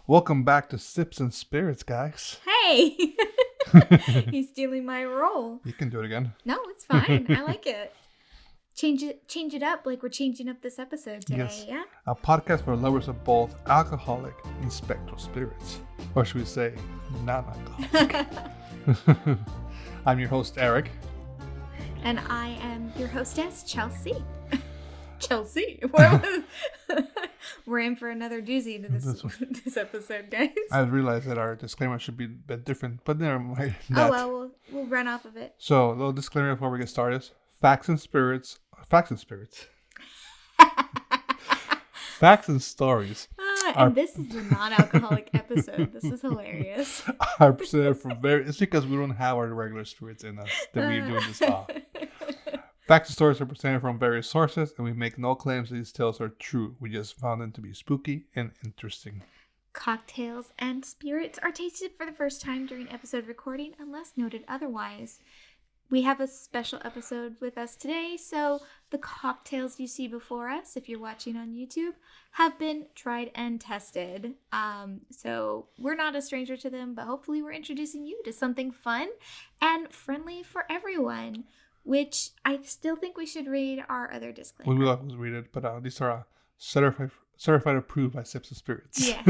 Welcome back to Sips and Spirits, guys. Hey! He's stealing my role. You can do it again. No, it's fine. I like it. Change it up like we're changing up this episode today, Yes. yeah? A podcast for lovers of both alcoholic and spectral spirits. Or should we say, non-alcoholic. I'm your host, Eric. And I am your hostess, Chelsea. Chelsea? We're in for another doozy to this episode, guys. I realized that our disclaimer should be a bit different, but never mind. Oh, well, we'll run off of it. So, a little disclaimer before we get started. Facts and spirits. Facts and stories. And this is the non-alcoholic episode. This is hilarious. Are presented from it's because we don't have our regular spirits in us that we're doing this off. Facts and stories are presented from various sources, and we make no claims that these tales are true. We just found them to be spooky and interesting. Cocktails and spirits are tasted for the first time during episode recording, unless noted otherwise. We have a special episode with us today, so the cocktails you see before us, if you're watching on YouTube, have been tried and tested. So we're not a stranger to them, but hopefully we're introducing you to something fun and friendly for everyone, which I still think we should read our other disclaimer. We will always read it, but these are certified approved by Sips and Spirits. Yeah.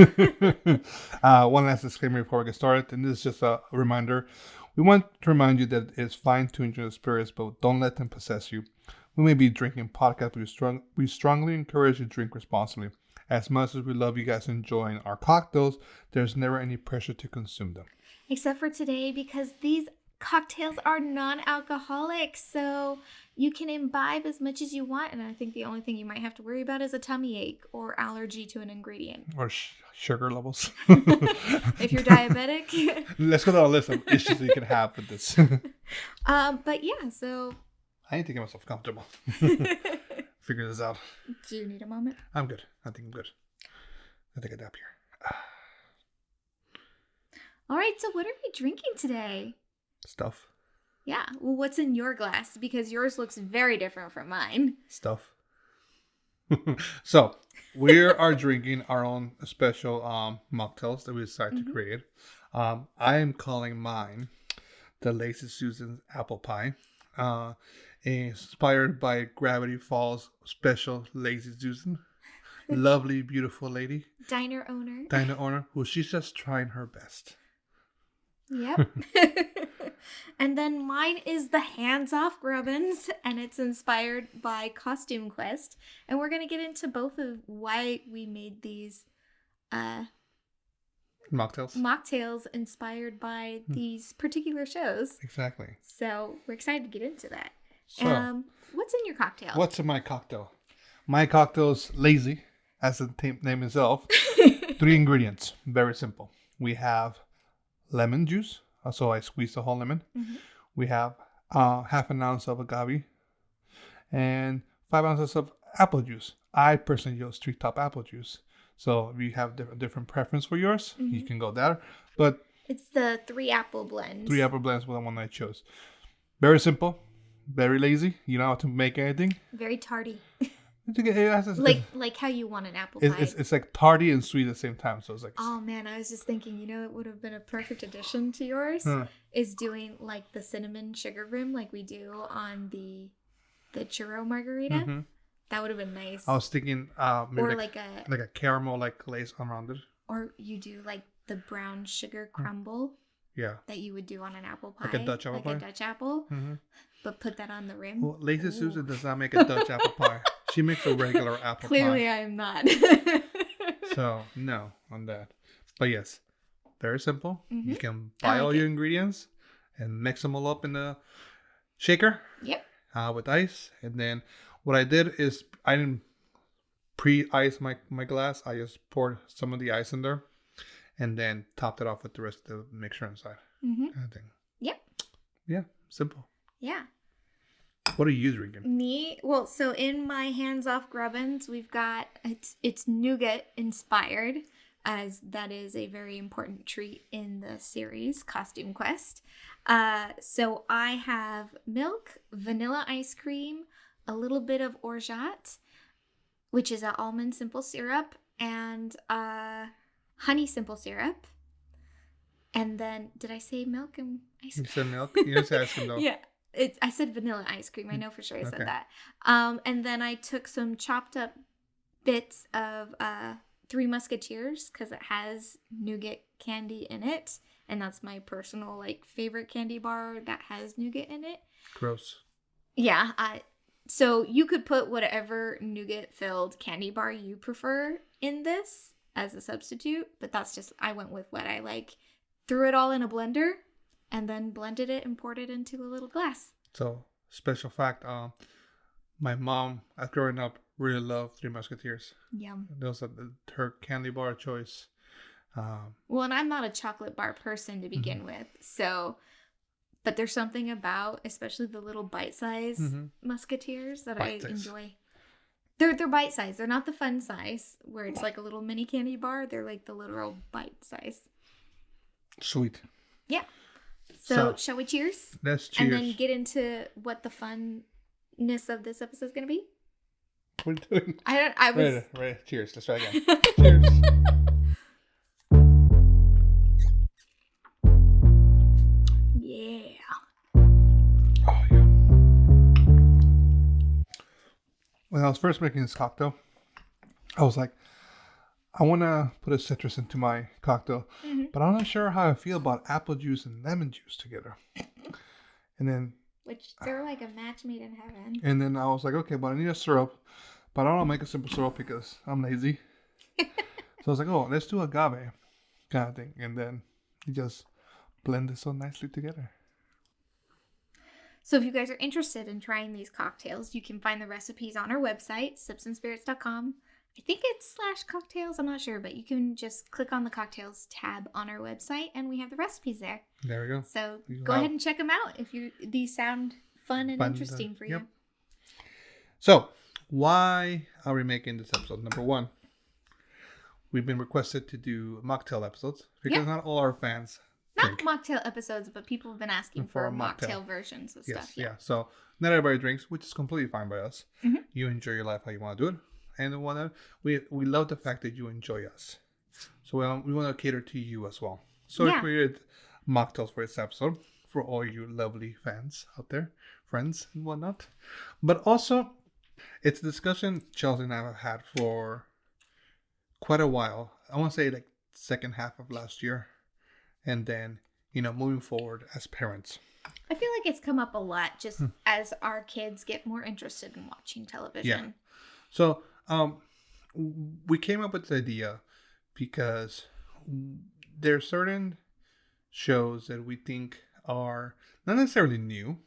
One last disclaimer before we get started, and this is just a reminder. We want to remind you that it's fine to enjoy the spirits, but don't let them possess you. We may be drinking podcast, but we strongly encourage you to drink responsibly. As much as we love you guys enjoying our cocktails, there's never any pressure to consume them. Except for today, because these cocktails are non-alcoholic, so you can imbibe as much as you want, and I think the only thing you might have to worry about is a tummy ache or allergy to an ingredient. Or sugar levels. If you're diabetic. Let's go to a list of issues that you can have with this. But yeah, so... I need to get myself comfortable. Figure this out. Do you need a moment? I'm good. I think I'm good. I think I dap here. All right, so what are we drinking today? Stuff. Yeah, well, what's in your glass? Because yours looks very different from mine. Stuff. So, we are drinking our own special mocktails that we decided to create. I am calling mine the Lazy Susan's Apple Pie. Inspired by Gravity Falls special Lazy Susan. Lovely, beautiful lady. Diner owner. Diner owner, who she's just trying her best. Yep. And then mine is the Hands Off Grubbins, and it's inspired by Costume Quest. And we're going to get into both of why we made these mocktails inspired by these particular shows. Exactly. So we're excited to get into that. So, what's in your cocktail? What's in my cocktail? My cocktail's lazy, as the name itself. 3 ingredients. Very simple. We have lemon juice. So I squeezed the whole lemon. Mm-hmm. We have half an ounce of agave and 5 ounces of apple juice. I personally use treetop apple juice. So if you have different preference for yours, you can go there. But it's the 3 apple blends. 3 apple blends was the one I chose. Very simple, very lazy. You don't have to make anything. Very tarty. Like how you want an apple pie. It's like tarty and sweet at the same time. So it's like... Oh man, I was just thinking, it would have been a perfect addition to yours. Is doing like the cinnamon sugar rim like we do on the churro margarita. Mm-hmm. That would have been nice. I was thinking maybe or like a caramel glaze around it. Or you do like the brown sugar crumble. Yeah. That you would do on an apple pie. Like a Dutch apple pie? Like a Dutch apple. Mm-hmm. But put that on the rim. Well, Lazy Susan does not make a Dutch apple pie. She makes a regular apple pie. Clearly I am not. So, no on that. But yes, very simple. Mm-hmm. You can buy all your ingredients and mix them all up in the shaker. Yep. With ice. And then what I did is I didn't pre-ice my glass. I just poured some of the ice in there and then topped it off with the rest of the mixture inside. Mm-hmm. Kind of thing. Yep. Yeah, simple. Yeah. What are you drinking? Me? Well, so in my Hands Off Grubbins, we've got, it's nougat inspired, as that is a very important treat in the series, Costume Quest. So I have milk, vanilla ice cream, a little bit of orgeat, which is an almond simple syrup, and honey simple syrup. And then, did I say milk and ice cream? You said milk? You didn't say ice cream, though. Yeah. I said vanilla ice cream. I know for sure I said Okay. that. And then I took some chopped up bits of Three Musketeers because it has nougat candy in it. And that's my personal like favorite candy bar that has nougat in it. Gross. Yeah. So you could put whatever nougat filled candy bar you prefer in this as a substitute. But that's just, I went with what I like. Threw it all in a blender and then blended it and poured it into a little glass. So, special fact, my mom, growing up, really loved Three Musketeers. Yum. Those are her candy bar choice. Well, and I'm not a chocolate bar person to begin with, so, but there's something about, especially the little bite-size Musketeers that I enjoy. They're bite size. They're not the fun size where it's like a little mini candy bar. They're like the literal bite size. Sweet. Yeah. So shall we cheers? Let's cheers. And then get into what the funness of this episode is going to be? What are you doing? I was... Ready. Cheers. Let's try again. Cheers. Yeah. Oh, yeah. When I was first making this cocktail, I was like, I want to put a citrus into my cocktail, but I'm not sure how I feel about apple juice and lemon juice together. And then... Which, they're like a match made in heaven. And then I was like, okay, but I need a syrup. But I don't want to make a simple syrup because I'm lazy. So I was like, oh, let's do agave kind of thing. And then you just blend it so nicely together. So if you guys are interested in trying these cocktails, you can find the recipes on our website, sipsandspirits.com. I think it's /cocktails. I'm not sure, but you can just click on the cocktails tab on our website and we have the recipes there. There we go. So go ahead and check them out if these sound fun and interesting for you. Yep. So why are we making this episode? Number one, we've been requested to do mocktail episodes because not all our fans Not mocktail episodes, but people have been asking for mocktail versions of stuff. Yeah. So not everybody drinks, which is completely fine by us. You enjoy your life how you want to do it. And we love the fact that you enjoy us. So we want to cater to you as well. So we created mocktails for this episode for all you lovely fans out there, friends and whatnot. But also, it's a discussion Chelsea and I have had for quite a while. I want to say like second half of last year. And then, moving forward as parents. I feel like it's come up a lot just as our kids get more interested in watching television. Yeah. So, we came up with the idea because there are certain shows that we think are not necessarily new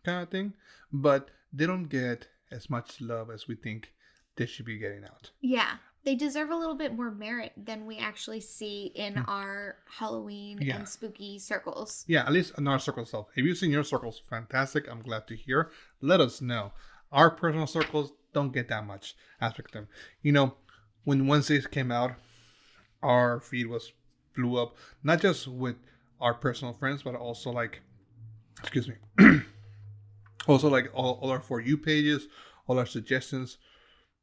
kind of thing, but they don't get as much love as we think they should be getting out. Yeah. They deserve a little bit more merit than we actually see in our Halloween and spooky circles. Yeah, at least in our circle itself. If you've seen your circles, fantastic. I'm glad to hear. Let us know. Our personal circles don't get that much aspect of them. When Wednesdays came out, our feed blew up. Not just with our personal friends, but also also like all our For You pages, all our suggestions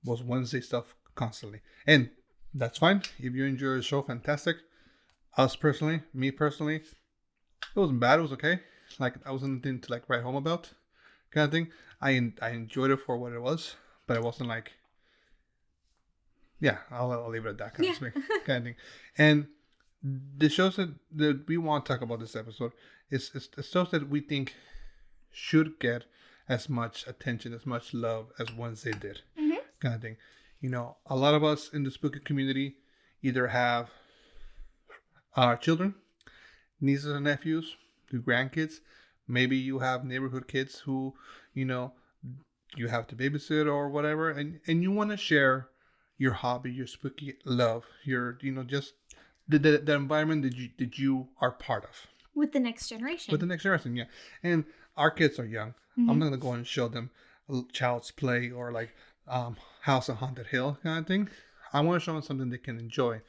was Wednesday stuff constantly. And that's fine. If you enjoy the show, fantastic. Me personally, it wasn't bad. It was okay. Like, I wasn't anything to write home about kind of thing. I enjoyed it for what it was, but it wasn't like, I'll leave it at that kind of thing. And the shows that we want to talk about this episode is shows that we think should get as much attention, as much love as Wednesday did, kind of thing. A lot of us in the spooky community either have our children, nieces and nephews, the grandkids. Maybe you have neighborhood kids who, you have to babysit or whatever, and you want to share your hobby, your spooky love, your, just the environment that you are part of. With the next generation. Yeah. And our kids are young. I'm not going to go and show them Child's Play or House on Haunted Hill kind of thing. I want to show them something they can enjoy.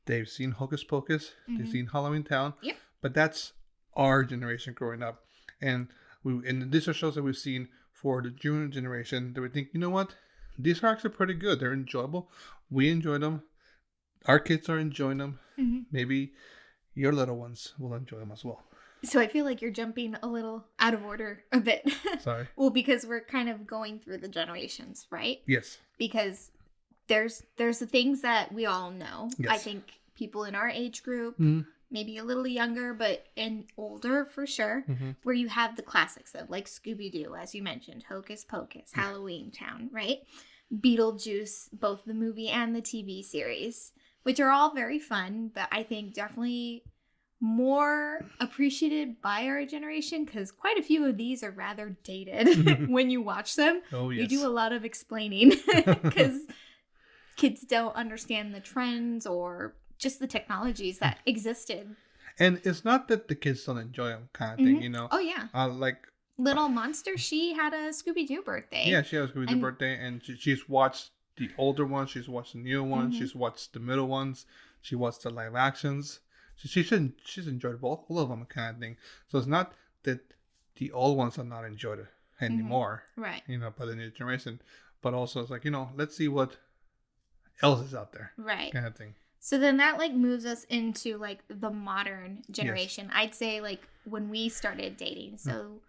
They've seen Hocus Pocus. They've seen Halloween Town. Yep. But that's our generation growing up. And these are shows that we've seen for the junior generation that we think, you know what? These are actually pretty good. They're enjoyable. We enjoy them. our kids are enjoying them. Mm-hmm. Maybe your little ones will enjoy them as well. So I feel like you're jumping a little out of order a bit. Sorry. Well, because we're kind of going through the generations, right? Yes. Because there's the things that we all know. Yes. I think people in our age group, Mm-hmm. maybe a little younger, but and older for sure, Mm-hmm. where you have the classics of like Scooby-Doo, as you mentioned, Hocus Pocus, Halloween Town, right? Beetlejuice, both the movie and the TV series, which are all very fun, but I think definitely more appreciated by our generation because quite a few of these are rather dated when you watch them. Oh, yes. You do a lot of explaining because kids don't understand the trends or just the technologies that existed. And it's not that the kids don't enjoy them, kind of thing, Mhm. you know. Oh, yeah. Like Little Monster, she had a Scooby-Doo birthday. yeah, she has Scooby-Doo birthday, and she's watched the older ones, she's watched the newer ones, Mhm. she's watched the middle ones, she watched the live actions. She's enjoyed all of them, kind of thing. So it's not that the old ones are not enjoyed anymore, Right. you know, by the new generation, but also it's like, you know, let's see what else is out there, Right. kind of thing. So then that like moves us into like the modern generation. Yes. I'd say like when we started dating. So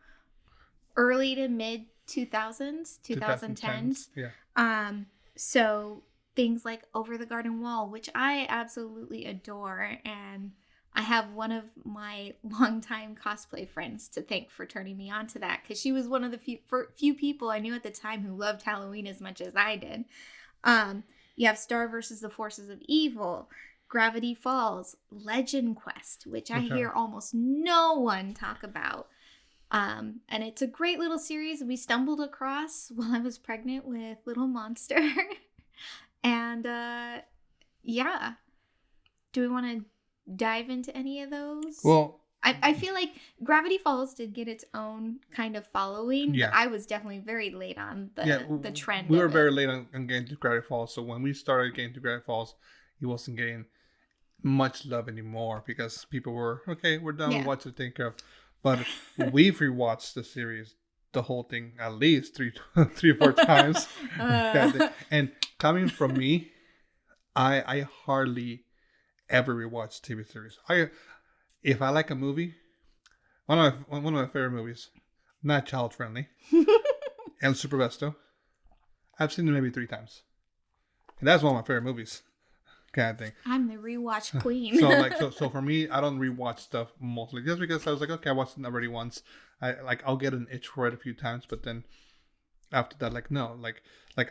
early to mid 2000s, 2010s. Yeah. So things like Over the Garden Wall, which I absolutely adore, and I have one of my longtime cosplay friends to thank for turning me on to that because she was one of the few people I knew at the time who loved Halloween as much as I did. You have Star versus the Forces of Evil, Gravity Falls, Legend Quest, which I hear almost no one talk about. And it's a great little series we stumbled across while I was pregnant with little Monster. And yeah. Do we want to dive into any of those? Well, I feel like Gravity Falls did get its own kind of following. Yeah. But I was definitely very late on the trend. We were very late on getting to Gravity Falls. So when we started getting to Gravity Falls, it wasn't getting much love anymore because people were, okay, we're done with watching it, take care of. But we've rewatched the series, the whole thing, at least three or four times. And coming from me, I hardly ever rewatch TV series. If I like a movie, one of my favorite movies, not child friendly, El Superbesto, I've seen it maybe 3 times, and that's one of my favorite movies, kind of thing. I'm the rewatch queen. So for me, I don't rewatch stuff mostly just because I was like, okay, I watched it already once. I'll get an itch for it a few times, but then after that, like no, like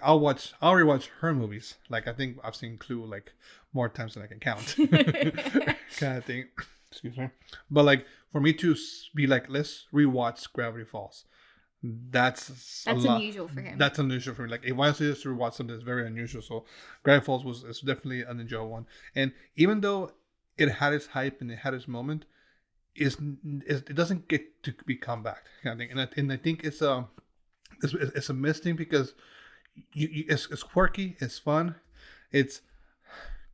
I'll rewatch her movies. Like I think I've seen Clue like more times than I can count, kind of thing. Excuse me. But like for me to be like, let's rewatch Gravity Falls. That's unusual for him. That's unusual for me. Like if I was to rewatch something that's very unusual, so Gravity Falls is definitely an enjoyable one. And even though it had its hype and it had its moment, it doesn't get to be comeback kind of thing. And I think it's a missed thing because it's quirky, it's fun, it's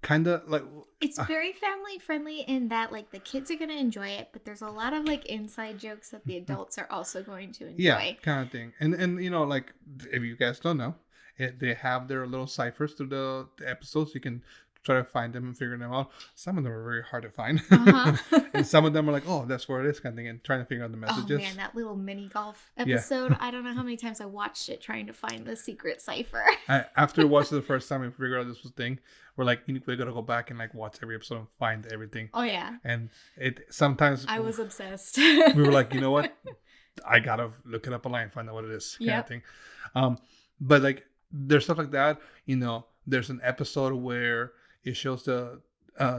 kind of like it's very family friendly in that like the kids are going to enjoy it, but there's a lot of like inside jokes that the adults are also going to enjoy. Yeah, kind of thing. And you know, like if you guys don't know, they have their little ciphers to the episodes. You can try to find them and figure them out. Some of them are very hard to find. And some of them are like, oh, that's where it is kind of thing, and trying to figure out the messages. Oh man, that little mini golf episode. I don't know how many times I watched it trying to find the secret cipher. After watching the first time and figure out this was a thing, we're like, we gotta go back and like watch every episode and find everything. Oh yeah. And it sometimes I was obsessed. We were like, you know what? I gotta look it up online and find out what it is. Kind of thing. But like there's stuff like that, you know, there's an episode where it shows the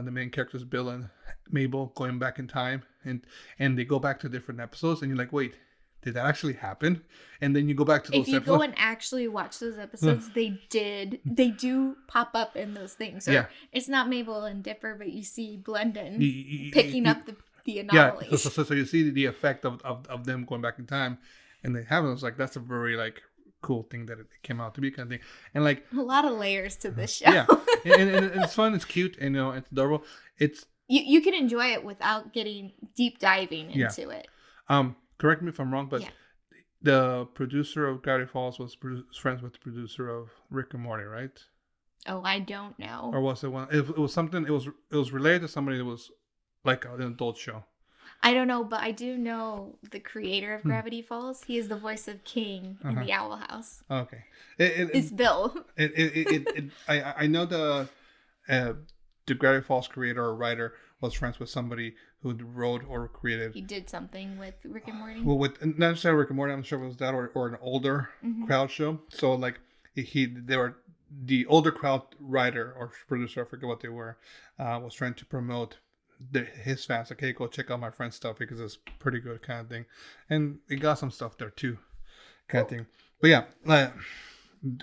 main characters, Bill and Mabel, going back in time, and they go back to different episodes, and you're like, wait, did that actually happen? And then you go back to those episodes. If you go and actually watch those episodes, they do pop up in those things. Or it's not Mabel and Dipper, but you see Blendon picking up the anomalies. Yeah, so you see the effect of them going back in time, and they have it. I was like, that's a very like cool thing that it came out to be, kind of thing. And like a lot of layers to this show. Yeah, and it's fun, it's cute, and you know, it's adorable. It's you can enjoy it without getting deep diving into it. Correct me if I'm wrong, but the producer of Gravity Falls was friends with the producer of Rick and Morty, right? Oh, I don't know. Or was it one? It was something. It was related to somebody that was like an adult show. I don't know, but I do know the creator of Gravity Falls. He is the voice of King in the Owl House. Okay, It's Bill. I know the Gravity Falls creator or writer was friends with somebody who wrote or created. He did something with Rick and Morty. Well, with not necessarily Rick and Morty, I'm sure it was that or an older crowd show. So like they were the older crowd writer or producer, I forget what they were, was trying to promote his fans. Like, hey, go check out my friend's stuff because it's pretty good kind of thing, and it got some stuff there too, kind of thing. But yeah,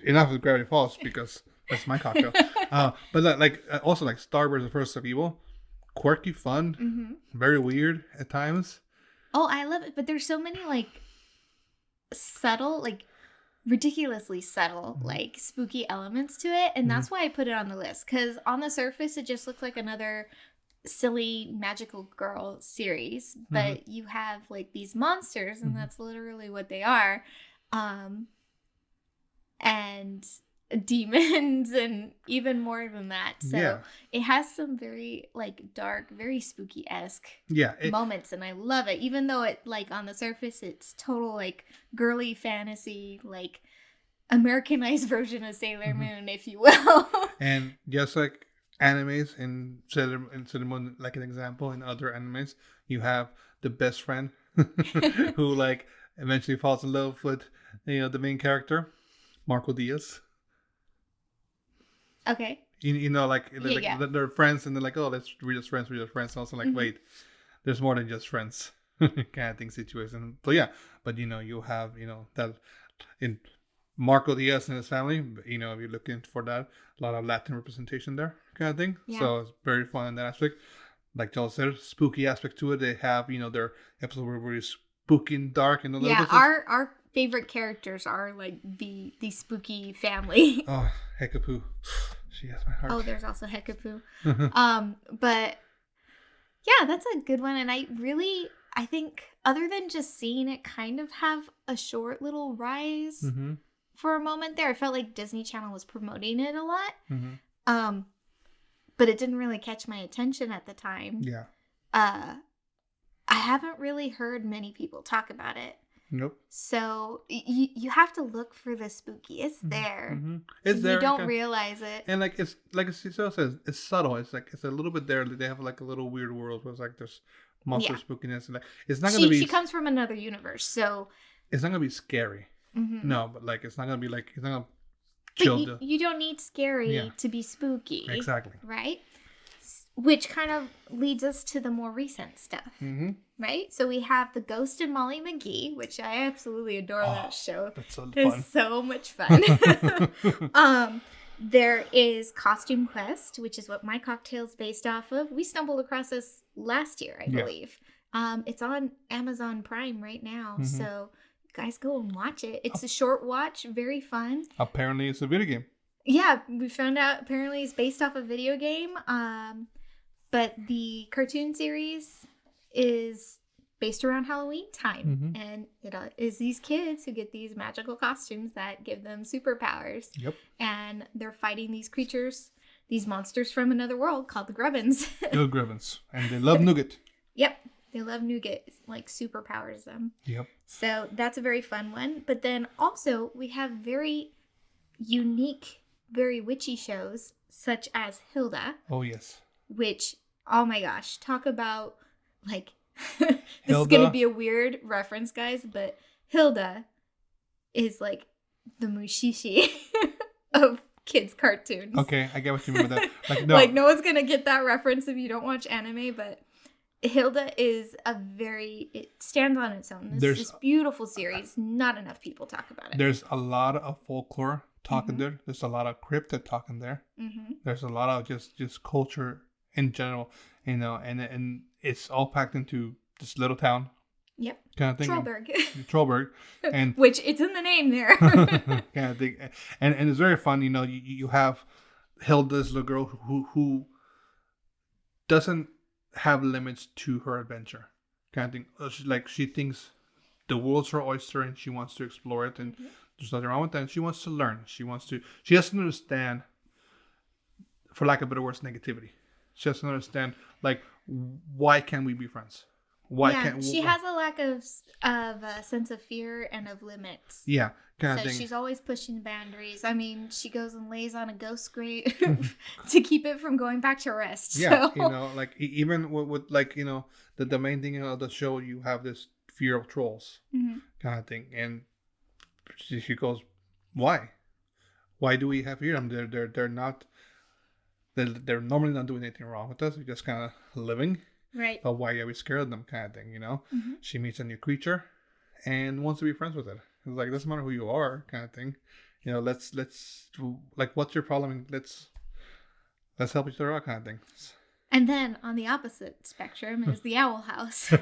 enough of Gravity Falls because that's my cocktail. But also like Starburst: The First of Evil, quirky, fun, very weird at times. Oh, I love it, but there's so many like subtle, like ridiculously subtle, like spooky elements to it, and that's why I put it on the list. Because on the surface, it just looked like another silly magical girl series, but you have like these monsters, and that's literally what they are, and demons and even more than that. So it has some very like dark, very spooky-esque moments, and I love it, even though it like on the surface it's total like girly fantasy, like Americanized version of Sailor Moon, if you will. And just like animes in Sailor Moon, like an example, in other animes, you have the best friend who like eventually falls in love with the main character, Marco Diaz. Okay. They're friends, and they're like, oh, we're just friends. And also like, wait, there's more than just friends, kind of thing situation. But yeah, but you have that in Marco Diaz and his family. If you're looking for that, a lot of Latin representation there, kind of thing. Yeah. So it's very fun in that aspect. Like Joel said, spooky aspect to it. They have their episodes were very spooky and dark and a little bit. Our favorite characters are like the spooky family. Oh, Hekapoo. She has my heart. Oh, there's also Hekapoo. But yeah, that's a good one. And I think other than just seeing it kind of have a short little rise for a moment there, I felt like Disney Channel was promoting it a lot. But it didn't really catch my attention at the time. Yeah. I haven't really heard many people talk about it. Nope. So you have to look for the spooky. It's there. It's there. You don't realize it. And like Cecile says, it's subtle. It's like it's a little bit there. They have like a little weird world where it's like there's monster spookiness, and like it's not gonna be. She comes from another universe, so it's not gonna be scary. No, but like it's not gonna be like it's not gonna. But you don't need scary to be spooky. Exactly. Right? Which kind of leads us to the more recent stuff. Right? So we have The Ghost and Molly McGee, which I absolutely adore that show. That's so fun. It's so much fun. There is Costume Quest, which is what my cocktail's based off of. We stumbled across this last year, I believe. It's on Amazon Prime right now. So guys, go and watch it. It's a short watch, very fun. Apparently it's a video game. Yeah, we found out apparently it's based off a video game. But the cartoon series is based around Halloween time. And it is these kids who get these magical costumes that give them superpowers. Yep. And they're fighting these creatures, these monsters from another world called the Grubbins. The Grubbins. And they love nougat. Yep. They love nougat. It, like superpowers them. Yep. So that's a very fun one. But then also we have very unique, very witchy shows such as Hilda. Oh, yes. Which, oh my gosh, talk about like this is gonna be a weird reference, guys, but Hilda is like the Mushishi of kids cartoons. Okay, I get what you mean by that. Like no one's gonna get that reference if you don't watch anime, but Hilda is it stands on its own. This beautiful series. Not enough people talk about it. There's a lot of folklore talking there. There's a lot of cryptid talking there. There's a lot of just culture in general, and it's all packed into this little town. Yep. Kind of thing. Trollberg. And which it's in the name there. Kind of thing. And it's very fun. You have Hilda's little girl who doesn't have limits to her adventure. Kind of thing. She thinks the world's her oyster and she wants to explore it, and there's nothing wrong with that. And she wants to learn. She doesn't understand for lack of better words, negativity. She doesn't understand, like, why can't we be friends? Why can't she has a lack of a sense of fear and of limits. Yeah, kind of So thing. she's always pushing the boundaries. I mean, she goes and lays on a ghost grave to keep it from going back to rest. Yeah, So. like even with like the main thing of the show, you have this fear of trolls kind of thing, and she goes, why? Why do we have fear of them? They're not. They're normally not doing anything wrong with us. We're just kind of living. Right. But why are we scared of them, kind of thing, Mm-hmm. She meets a new creature and wants to be friends with it. It's like, doesn't matter who you are, kind of thing. Let's like, what's your problem? Let's help each other out, kind of thing. And then on the opposite spectrum is the Owl House,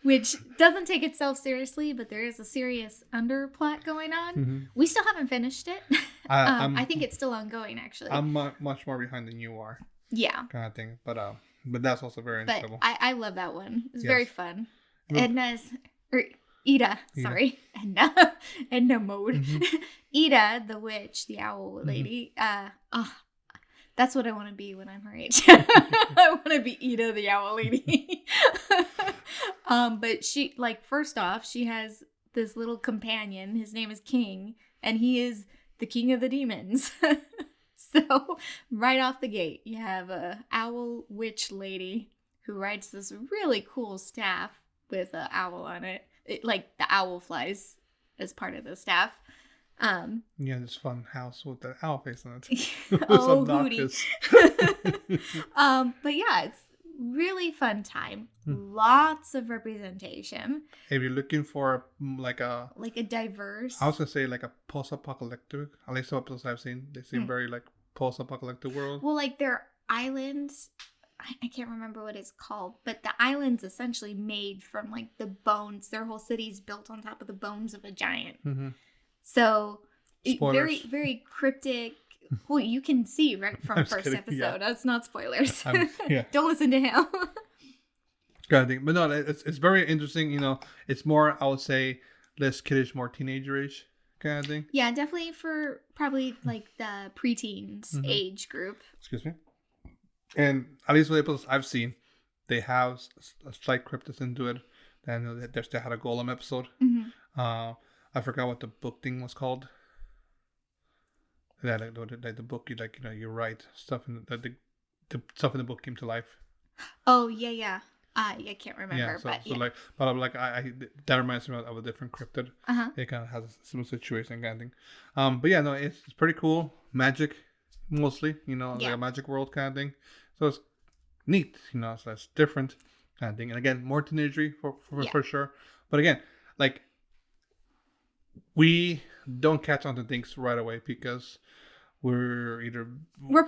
which doesn't take itself seriously, but there is a serious underplot going on. Mm-hmm. We still haven't finished it. I think it's still ongoing, actually. I'm much more behind than you are. Yeah. Kind of thing. But that's also very enjoyable. But I love that one. It's Yes. very fun. Ida. Sorry. Edna mode. Mm-hmm. Ida, the witch, the owl lady. That's what I want to be when I'm her age. I want to be Ida, the owl lady. But she, like, first off, she has this little companion. His name is King, and he is the king of the demons. So, right off the gate, you have a owl witch lady who rides this really cool staff with an owl on it. Like, the owl flies as part of the staff. Yeah, this fun house with the owl face on it. Oh, Hootie. But yeah, it's really fun time. Lots of representation. If you're looking for like a diverse. I was gonna say like a post-apocalyptic. At least some episodes I've seen, they seem very like post-apocalyptic world. Well, like their islands, I can't remember what it's called, but the island's essentially made from like the bones. Their whole city's built on top of the bones of a giant. Mm-hmm. So Spoilers. very, very cryptic. Well, you can see right from first kidding, episode. yeah. That's not spoilers. Yeah. Don't listen to him. Kind of thing. But no, it's very interesting. It's more, I would say, less kiddish, more teenager-ish kind of thing. Yeah, definitely for probably like the preteens age group. Excuse me. And at least with the episodes I've seen, they have a slight cryptid into it. Then they had a Golem episode. Mm-hmm. I forgot what the book thing was called. Yeah, like the book, you write stuff in the stuff in the book came to life. Oh yeah. I can't remember, Yeah, but I'm like, I that reminds me of a different cryptid. It kind of has a similar situation kind of thing. But yeah, no, it's pretty cool. Magic, mostly, like a magic world kind of thing. So it's neat, so it's different kind of thing. And again, more teenagery for sure. But again, like, we don't catch on to things right away because we're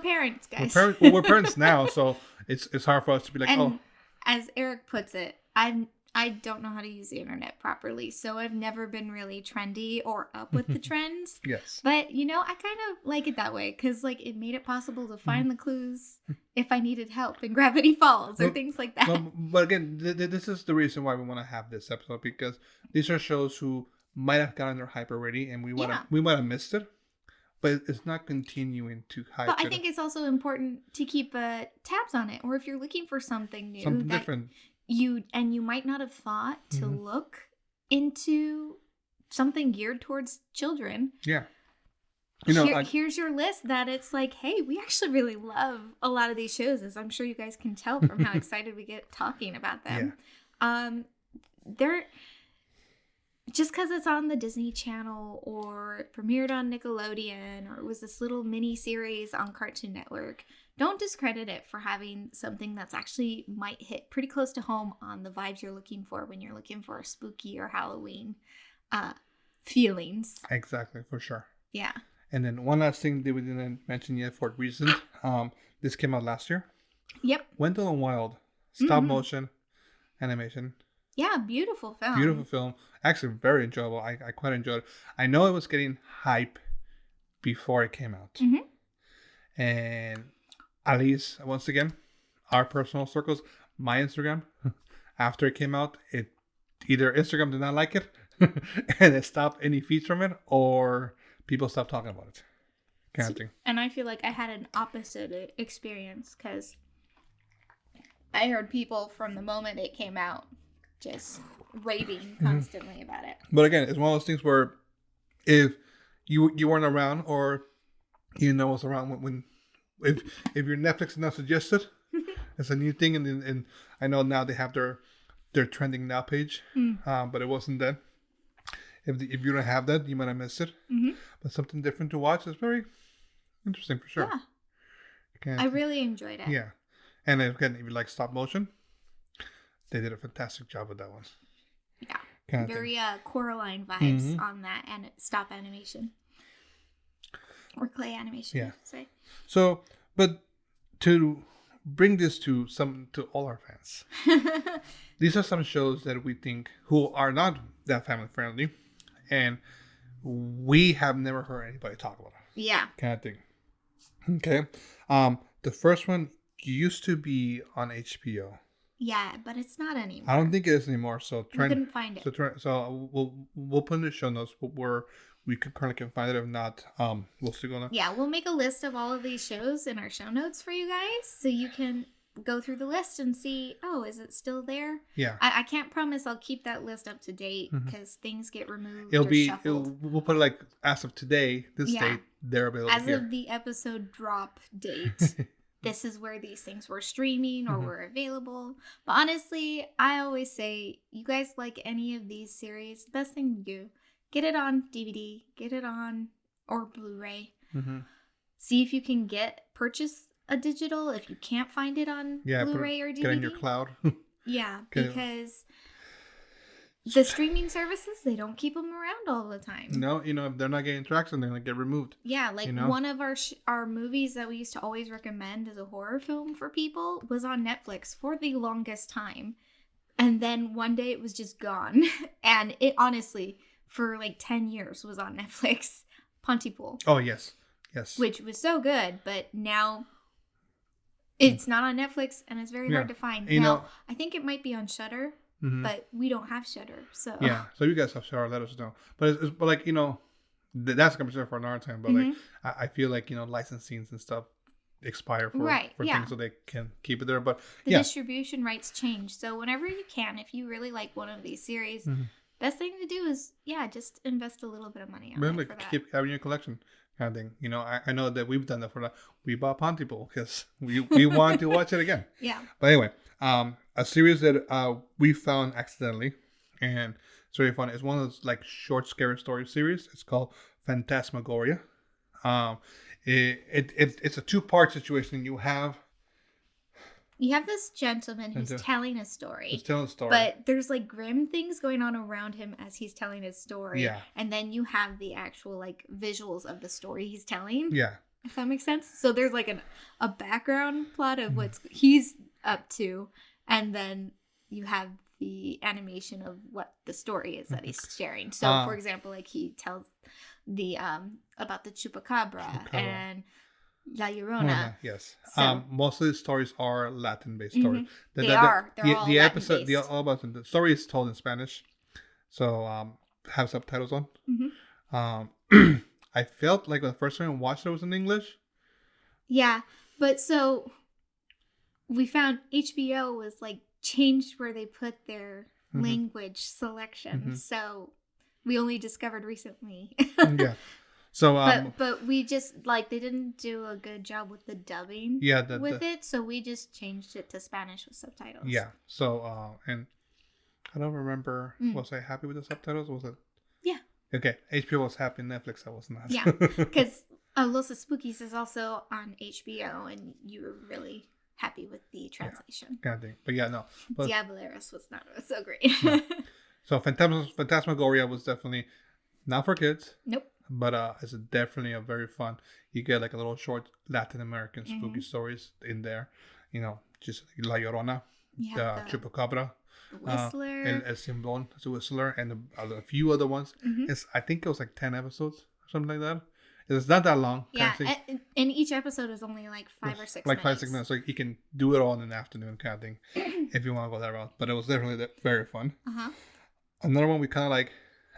parents, guys. We're parents now, so it's hard for us to be like, and as Eric puts it, I don't know how to use the internet properly, so I've never been really trendy or up with the trends. Yes. But, I kind of like it that way because, like, it made it possible to find the clues if I needed help in Gravity Falls or things like that. But again, this is the reason why we want to have this episode, because these are shows who might have gotten their hype already, and we might have missed it, but it's not continuing to hype. But I think it's also important to keep tabs on it, or if you're looking for something new, something different. You might not have thought to look into something geared towards children. Yeah. Here's your list that it's like, hey, we actually really love a lot of these shows, as I'm sure you guys can tell from how excited we get talking about them. Yeah. They're just because it's on the Disney Channel or it premiered on Nickelodeon or it was this little mini series on Cartoon Network, don't discredit it for having something that's actually might hit pretty close to home on the vibes you're looking for when you're looking for spooky or Halloween feelings. Exactly, for sure. Yeah. And then one last thing that we didn't mention yet for recent. This came out last year. Yep. Wendell and Wild. Stop motion animation. Yeah, beautiful film. Beautiful film. Actually, very enjoyable. I quite enjoyed it. I know it was getting hype before it came out. Mm-hmm. And at least, once again, our personal circles, my Instagram, after it came out, either Instagram did not like it and it stopped any feeds from it, or people stopped talking about it. kind of thing. And I feel like I had an opposite experience because I heard people from the moment it came out just raving constantly about it. But again, it's one of those things where if you weren't around or you know what's around when if your Netflix is not suggested, it's a new thing, and I know now they have their trending now page, but it wasn't then. If you don't have that, you might have missed it. But something different to watch is very interesting for sure. Yeah, I really enjoyed it. Yeah, and again, if you like stop motion, they did a fantastic job with that one. Yeah, very Coraline vibes on that and stop animation or clay animation. Yeah. Say. So, but to bring this to all our fans, these are some shows that we think who are not that family friendly, and we have never heard anybody talk about it. Yeah. Kind of thing. Okay. The first one used to be on HBO. Yeah, but it's not anymore. I don't think it is anymore. So I couldn't find it. So we'll put in the show notes where we currently can find it. If not, we'll still go on. Yeah, we'll make a list of all of these shows in our show notes for you guys, so you can go through the list and see. Oh, is it still there? Yeah. I can't promise I'll keep that list up to date because things get removed. We'll put it like as of today, this date, they're available as here. of the episode drop date. This is where these things were streaming or were available. But honestly, I always say, you guys like any of these series, the best thing to do, get it on DVD, get it on, or Blu-ray. See if you can purchase a digital if you can't find it on Blu-ray or DVD. Get in your cloud. Yeah, because the streaming services, they don't keep them around all the time. No, if they're not getting traction, they're going to get removed. Yeah, like one of our movies that we used to always recommend as a horror film for people was on Netflix for the longest time. And then one day it was just gone. And it honestly, for like 10 years, was on Netflix. Pontypool. Oh, yes. Yes. Which was so good, but now it's not on Netflix and it's very hard to find. Now, I think it might be on Shudder. But we don't have Shudder, so yeah. So you guys have Shudder, let us know. But but like that's a conversation for another time. But like I feel like licensings and stuff expire for things, so they can keep it there. But the distribution rights change. So whenever you can, if you really like one of these series, best thing to do is just invest a little bit of money on it. For that. Keep having your collection. Kind of thing. I know that we've done that for that. We bought Pontypool because we want to watch it again. Yeah. But anyway, a series that we found accidentally, and it's very fun. It's one of those like short scary story series. It's called Phantasmagoria. It's a 2-part situation. You have this gentleman who's telling a story. He's telling a story. But there's like grim things going on around him as he's telling his story. Yeah. And then you have the actual like visuals of the story he's telling. Yeah. If that makes sense. So there's like a background plot of what he's up to. And then you have the animation of what the story is that he's sharing. So for example, like he tells the about the chupacabra and La Llorona. Yes. So, most of the stories are Latin-based stories. They're all the episode, Latin-based. the story is told in Spanish, so have subtitles on. I felt like the first time I watched it was in English. Yeah, but so we found HBO was like changed where they put their language selection. So we only discovered recently. Yeah. So, but we just like they didn't do a good job with the dubbing. With it, so we just changed it to Spanish with subtitles. Yeah. So, and I don't remember. Was I happy with the subtitles? Was it? Yeah. Okay. HBO was happy. Netflix, I was not. Yeah, because Los Spookies is also on HBO, and you were really happy with the translation. Kind of thing. But yeah, no. But, Diableros was not so great. No. So, Phantasmagoria was definitely not for kids. Nope. But it's definitely a very fun. You get like a little short Latin American spooky stories in there. Just La Llorona, the Chupacabra, Whistler, El Simblon, the Whistler, and a few other ones. I think it was like 10 episodes or something like that. It's not that long. Yeah, and each episode is only like 5 or 6 minutes. Like 5 or 6 minutes. So you can do it all in an afternoon kind of thing if you want to go that route. But it was definitely very fun. Another one we kind of like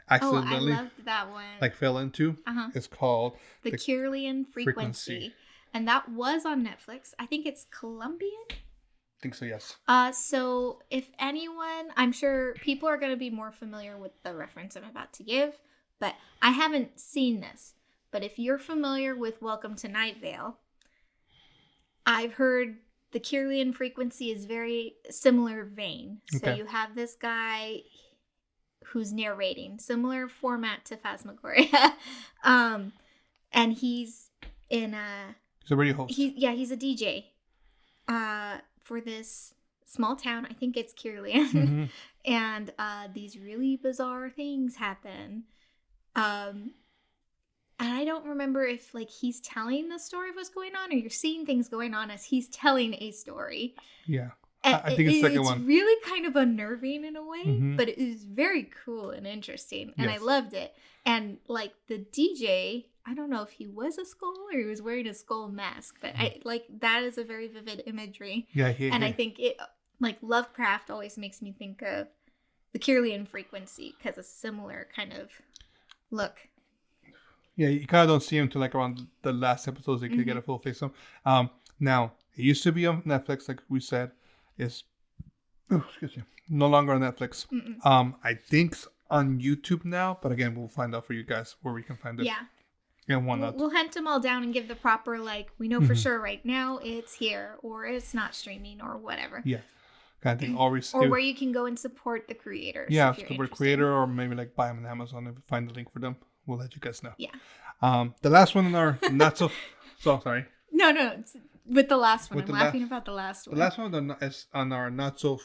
accidentally I loved that one. like fell into. It's called The Kirlian Frequency. And that was on Netflix. I think it's Colombian. I think so, yes. So if anyone, I'm sure people are going to be more familiar with the reference I'm about to give, but I haven't seen this. But if you're familiar with Welcome to Night Vale, I've heard the Kirlian Frequency is very similar vein. So you have this guy who's narrating, similar format to Phasmagoria. And he's in a... He's a radio host. He's a DJ for this small town. I think it's Kirlian. And these really bizarre things happen. And I don't remember if like he's telling the story of what's going on or you're seeing things going on as he's telling a story. Yeah. I think it's the second one. It's really kind of unnerving in a way, but it is very cool and interesting. And I loved it. And like the DJ, I don't know if he was a skull or he was wearing a skull mask, but I like that is a very vivid imagery. Yeah, I think it like Lovecraft always makes me think of the Kirlian Frequency because it's a similar kind of look. Yeah, you kind of don't see him till like around the last episodes. You can get a full face of him. Now it used to be on Netflix, like we said. It's no longer on Netflix. I think it's on YouTube now, but again, we'll find out for you guys where we can find it. Yeah. And whatnot. We'll hunt them all down and give the proper, like, we know for sure right now it's here, or it's not streaming, or whatever. Yeah. Kind of thing. Or where you can go and support the creators. Yeah, support creator, or maybe like buy them on Amazon and find the link for them. We'll let you guys know. Yeah. The last one in our not so sorry. No, it's with the last one. I'm laughing about the last one. The last one is on our not so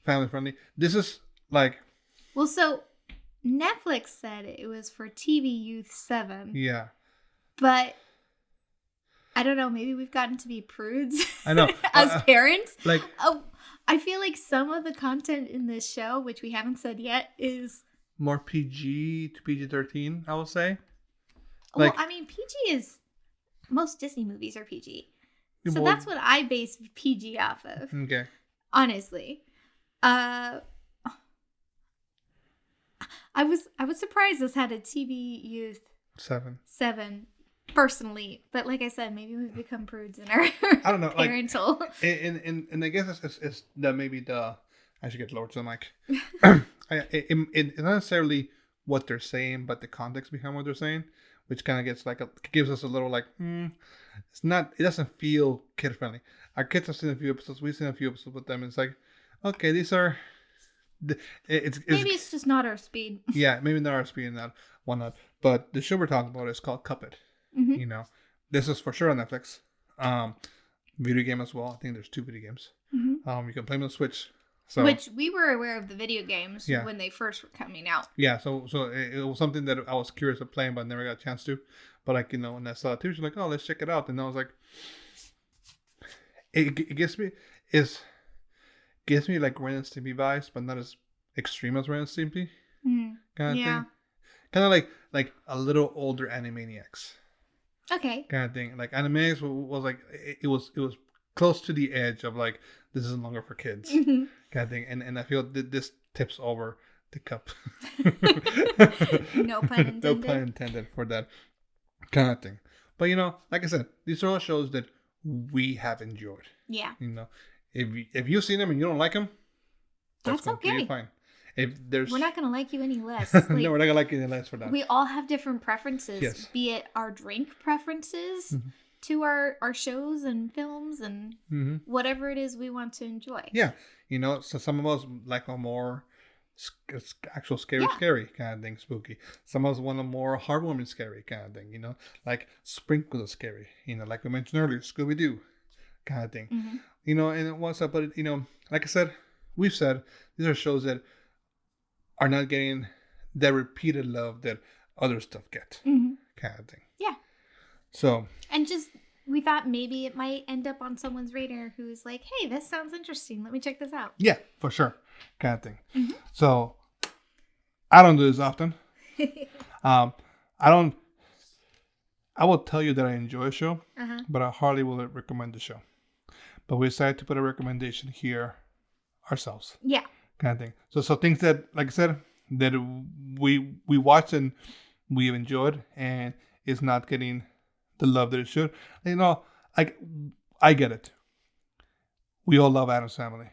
family friendly. This is like... Well, so Netflix said it was for TV Youth 7. Yeah. But I don't know. Maybe we've gotten to be prudes. I know. As parents. Like... I feel like some of the content in this show, which we haven't said yet, is... more PG to PG-13, I would say. Well, I mean, PG is... Most Disney movies are PG. So that's what I base PG off of. Okay. Honestly. I was surprised this had a TV Youth 7 personally, but like I said, maybe we've become prudes in our I don't know, parental. Like, and I guess it's that maybe I should get lower to the mic. It's not necessarily what they're saying, but the context behind what they're saying, which kind of gives us a little like, it doesn't feel kid friendly. Our kids have seen a few episodes. We've seen a few episodes with them. And it's like, okay, these are. Maybe it's just not our speed. Yeah, maybe not our speed and that whatnot. But the show we're talking about is called Cuphead. You know, this is for sure on Netflix. Video game as well. I think there's 2 video games. You can play them on Switch. So, which we were aware of the video games when they first were coming out. Yeah, so it was something that I was curious of playing, but never got a chance to. But like, you know, when I saw it too, she's like, "Oh, let's check it out." And I was like, it gives me like Ren and Stimpy vibes, but not as extreme as Ren and Stimpy kind of thing. Kind of like a little older Animaniacs. Okay. Kind of thing. Like Animaniacs was like it was close to the edge of like this is no longer for kids kind of thing, and I feel that this tips over the cup. No pun intended. No pun intended for that kind of thing. But you know, like I said, these are all shows that we have enjoyed. Yeah. You know, if you've seen them and you don't like them, that's completely fine. We're not gonna like you any less. No, we're not gonna like you any less for that. We all have different preferences, be it our drink preferences to our shows and films and whatever it is we want to enjoy. Yeah, you know, so some of us like a more actual scary kind of thing, spooky. Some of us want a more heartwarming scary kind of thing, you know, like Sprinkle is scary, you know, like we mentioned earlier, Scooby-Doo kind of thing. You know, and what's up, but you know, like I said, we've said these are shows that are not getting the repeated love that other stuff get, kind of thing. Yeah. So. And just, we thought maybe it might end up on someone's radar who's like, hey, this sounds interesting. Let me check this out. Yeah, for sure. Kind of thing. So, I don't do this often. I will tell you that I enjoy a show, but I hardly will recommend the show. But we decided to put a recommendation here ourselves. Yeah. Kind of thing. So things that, like I said, that we watched and we've enjoyed, and it's not getting the love that it should. You know, I get it. We all love Addams Family,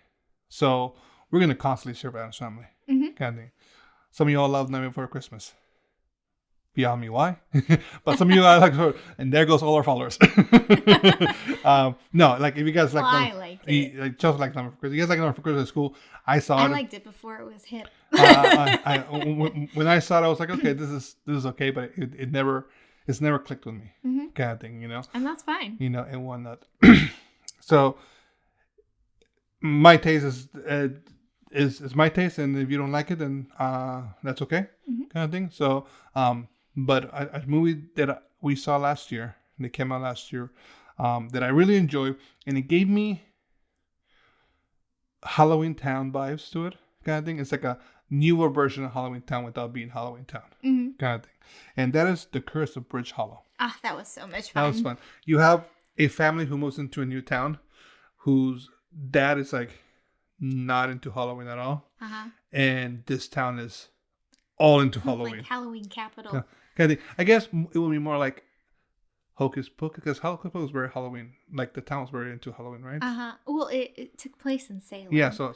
so we're gonna constantly serve Addams Family. Mm-hmm. Kind of thing. Some of y'all love Nightmare Before Christmas. Beyond me why, but some of you I like, and there goes all our followers. No, like if you guys like, I liked it. like just like Nightmare Before Christmas. You guys like Nightmare Before Christmas at school. I saw I it. liked it before it was hip. When I saw it, I was like, okay, this is okay, but it's never clicked with me, Mm-hmm. kind of thing, you know. And that's fine. You know, and whatnot. So my taste is my taste, and if you don't like it, then that's okay, Mm-hmm. kind of thing. So but a movie that we saw last year, that came out last year, that I really enjoyed, and it gave me Halloween Town vibes to it, kind of thing. It's like a newer version of Halloween Town without being Halloween Town, Mm-hmm. kind of thing. And that is The Curse of Bridge Hollow. Ah, that was so much fun. That was fun. You have a family who moves into a new town, whose dad is like not into Halloween at all, Uh-huh. and this town is all into It's Halloween. like Halloween capital. Yeah. Kind of thing. I guess it would be more like Hocus Pocus, because Hocus Pocus was very Halloween. Like the town was very into Halloween, right? Uh-huh. Well, it took place in Salem. Yeah, so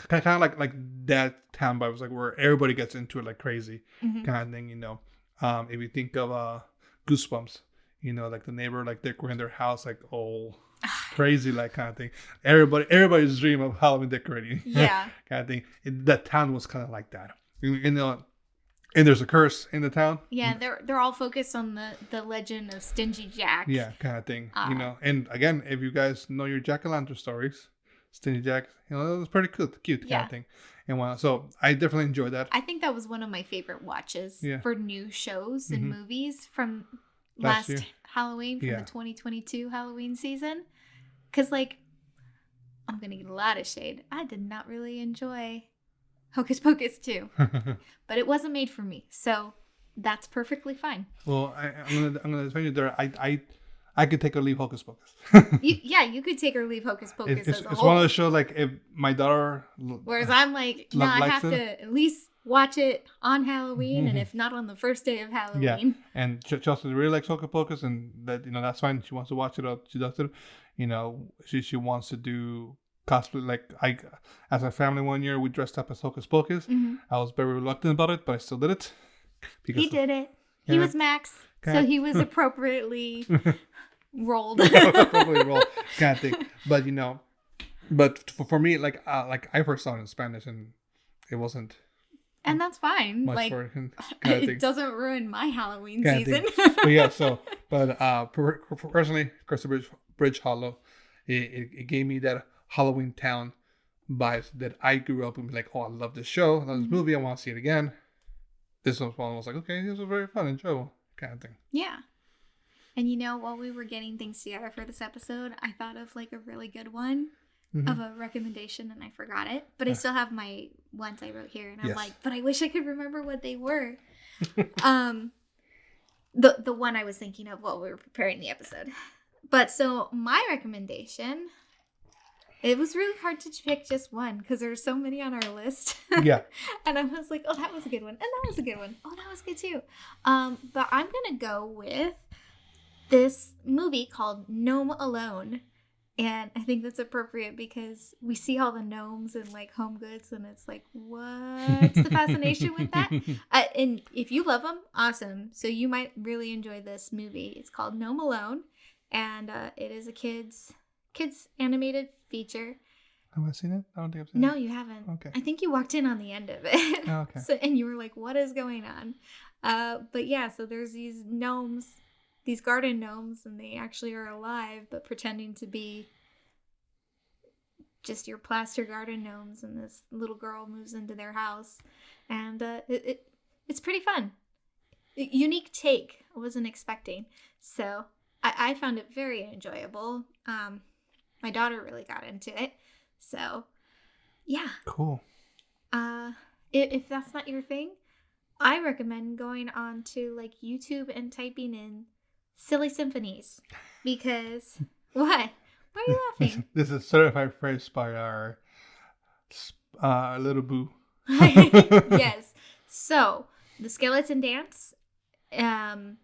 kind of like that town vibe was like where everybody gets into it like crazy, Mm-hmm. kind of thing, you know. If you think of Goosebumps, you know, like the neighbor like decorating their house like all crazy, like kind of thing. Everybody's dream of Halloween decorating, Yeah. kind of thing. That town was kind of like that, you know. And there's a curse in the town. Yeah, they're all focused on the legend of Stingy Jack. Yeah, kind of thing, you know. And again, if you guys know your Jack-o'-lantern stories, Stingy Jack, you know, it was pretty cute kind Yeah. of thing. And so I definitely enjoyed that. I think that was one of my favorite watches for new shows and Mhm. movies from Last last year. Halloween, from Yeah. the 2022 Halloween season. Because, like, I'm going to get a lot of shade. I did not really enjoy Hocus Pocus 2. But it wasn't made for me. So that's perfectly fine. Well, I'm gonna tell you there. I could take or leave Hocus Pocus. You could take or leave Hocus Pocus as a It's whole. one of those shows like if my daughter. Whereas I'm like, no, I likes have it. to at least watch it on Halloween, and Mhm. if not on the first day of Halloween. Yeah, and Chelsea really likes Hocus Pocus, and that, you know, that's fine. She wants to watch it. She does it. You know, she wants to do cosplay. Like as a family, one year we dressed up as Hocus Pocus. Mm-hmm. I was very reluctant about it, but I still did it. He did it. He Yeah. was Max, so he was appropriately rolled. Probably roll kind of thing. But you know, for me, like I first saw it in Spanish, and it wasn't And that's fine. much Like, for it. Kind of thing. it doesn't ruin my Halloween Kind of season. thing. But yeah, personally, Curse of Bridge Hollow, it gave me that Halloween Town vibes that I grew up and be like, oh, I love this show, I love this movie, I want to see it again. This one was like, okay, this was very fun, enjoyable, kind of thing. Yeah. And you know, while we were getting things together for this episode, I thought of like a really good one of a recommendation, and I forgot it. But I still have my ones I wrote here, and I'm like, but I wish I could remember what they were. The one I was thinking of while we were preparing the episode. But so my recommendation, it was really hard to pick just one because there's so many on our list. Yeah. And I was like, oh, that was a good one. And that was a good one. Oh, that was good too. But I'm going to go with this movie called Gnome Alone. And I think that's appropriate because we see all the gnomes in like Home Goods, and it's like, what's the fascination with that? And if you love them, awesome. So you might really enjoy this movie. It's called Gnome Alone, and it is a kids animated feature. Have I seen it? I don't think I've seen it. No, you haven't. Okay. I think you walked in on the end of it. Oh, okay. So, and you were like, what is going on? But yeah, so there's these gnomes, these garden gnomes, and they actually are alive, but pretending to be just your plaster garden gnomes. And this little girl moves into their house, and it's pretty fun. Unique take. I wasn't expecting. So I found it very enjoyable. My daughter really got into it. So, yeah. Cool. If that's not your thing, I recommend going on to like YouTube and typing in Silly Symphonies, because what? Why are you laughing? This is certified phrase by our little boo. Yes. So, the skeleton dance, I'm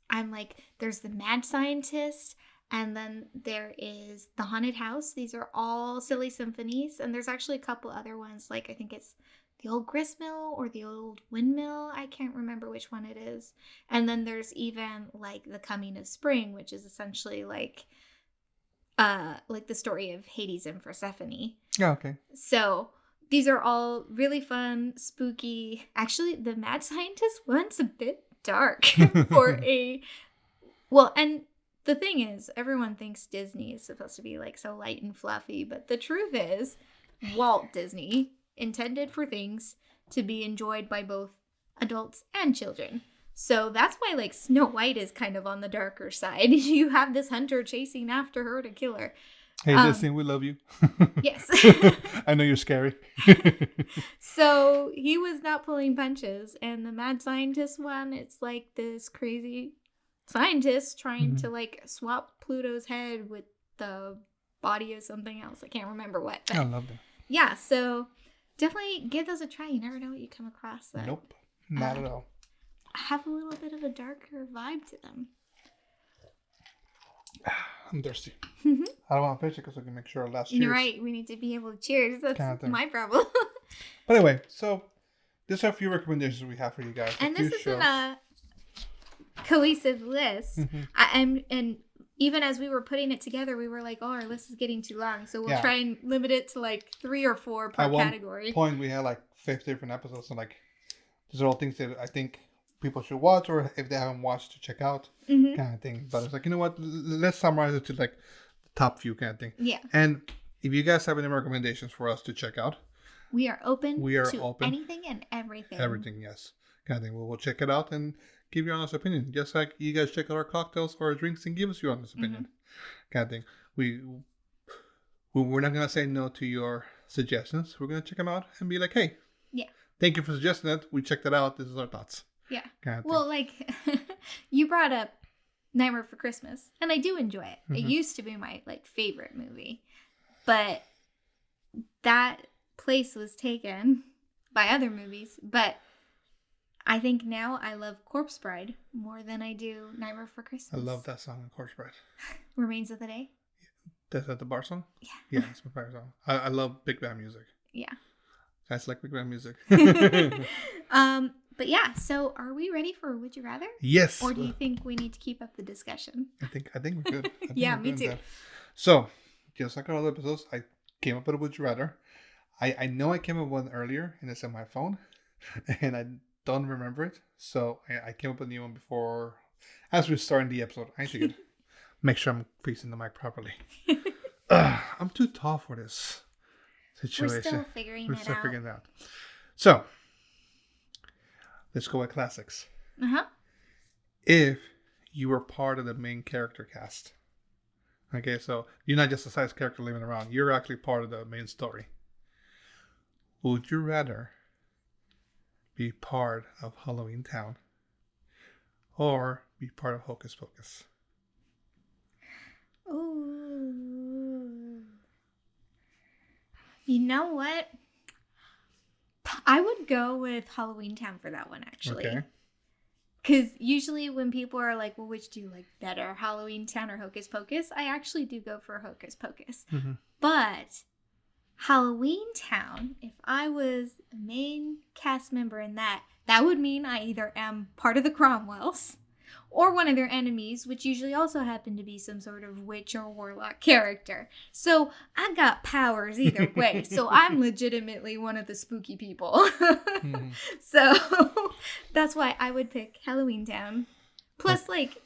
like, there's the mad scientist, and then there is the haunted house. These are all silly symphonies, and there's actually a couple other ones, like I think it's the old gristmill or the old windmill. I can't remember which one it is. And then there's even like the coming of spring, which is essentially like the story of Hades and Persephone. Yeah, okay. So these are all really fun, spooky. Actually, the mad scientist one's a bit dark for a... Well, and the thing is, everyone thinks Disney is supposed to be like so light and fluffy, but the truth is, Walt Disney intended for things to be enjoyed by both adults and children. So that's why like Snow White is kind of on the darker side. You have this hunter chasing after her to kill her. Hey, Disney, we love you. Yes. I know you're scary. So he was not pulling punches. And the mad scientist one, it's like this crazy scientist trying to like swap Pluto's head with the body of something else. I can't remember what. But I love that. yeah, so definitely give those a try. You never know what you come across. That, Nope, not at all. have a little bit of a darker vibe to them. I'm thirsty. I don't want to finish it because I can make sure last cheers. You're right. We need to be able to cheers. That's Kind of thing. my problem. But anyway, so there's a few recommendations we have for you guys. And this isn't a cohesive list. And even as we were putting it together, we were like, oh, our list is getting too long. So we'll try and limit it to like 3 or 4 per category. At one point, we had like 5 different episodes. And like, these are all things that I think people should watch, or if they haven't watched, to check out, kind of thing. But it's like, you know what? Let's summarize it to like the top few kind of thing. Yeah. And if you guys have any recommendations for us to check out, we are open to open. Anything and everything. Everything, yes. Kind of thing. We'll check it out and give your honest opinion. Just like you guys check out our cocktails or our drinks and give us your honest opinion. Kind of thing. We're not going to say no to your suggestions. We're going to check them out and be like, hey, thank you for suggesting it. We checked it out. This is our thoughts. Yeah. Kind of well, like, you brought up Nightmare for Christmas, and I do enjoy it. It used to be my, like, favorite movie. But that place was taken by other movies. But I think now I love Corpse Bride more than I do Nightmare for Christmas. I love that song on Corpse Bride. Remains of the Day? That's the bar song? Yeah. Yeah, it's my favorite song. I love big band music. Yeah. Guys like big band music. But yeah, so are we ready for Would You Rather? Yes. Or do you think we need to keep up the discussion? I think we're good. Yeah, me too. So, just like our other episodes, I came up with a Would You Rather. I know I came up with one earlier, and it's on my phone, and I don't remember it. So I came up with a new one before, as we're starting the episode. I need to make sure I'm facing the mic properly. I'm too tall for this situation. We're still figuring it out. So, let's go with classics. If you were part of the main character cast. Okay, so you're not just a side character living around. You're actually part of the main story. Would you rather be part of Halloween Town or be part of Hocus Pocus? Ooh. You know what? I would go with Halloween Town for that one, actually. Okay. Because usually when people are like, well, which do you like better, Halloween Town or Hocus Pocus? I actually do go for Hocus Pocus. But Halloween Town, if I was a main cast member in that would mean I either am part of the Cromwells or one of their enemies, which usually also happen to be some sort of witch or warlock character. So I got powers either way. So I'm legitimately one of the spooky people. So that's why I would pick Halloween Town. Plus, like,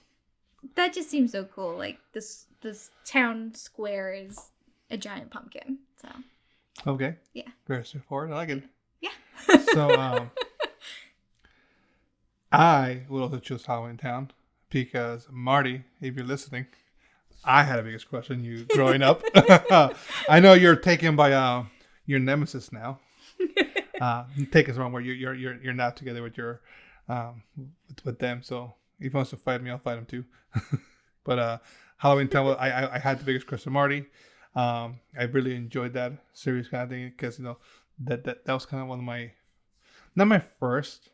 that just seems so cool. Like, this town square is a giant pumpkin. So. Okay. Yeah. Very straightforward. I like it. Yeah. So, I would also choose Halloween Town because Marty, if you're listening, I had a biggest crush on you growing up. I know you're taken by your nemesis now. Take us wrong, where you're not together with your with them. So if he wants to fight me, I'll fight him too. But Halloween Town, I had the biggest crush on Marty. I really enjoyed that series kind of thing because that was kind of one of my, not my first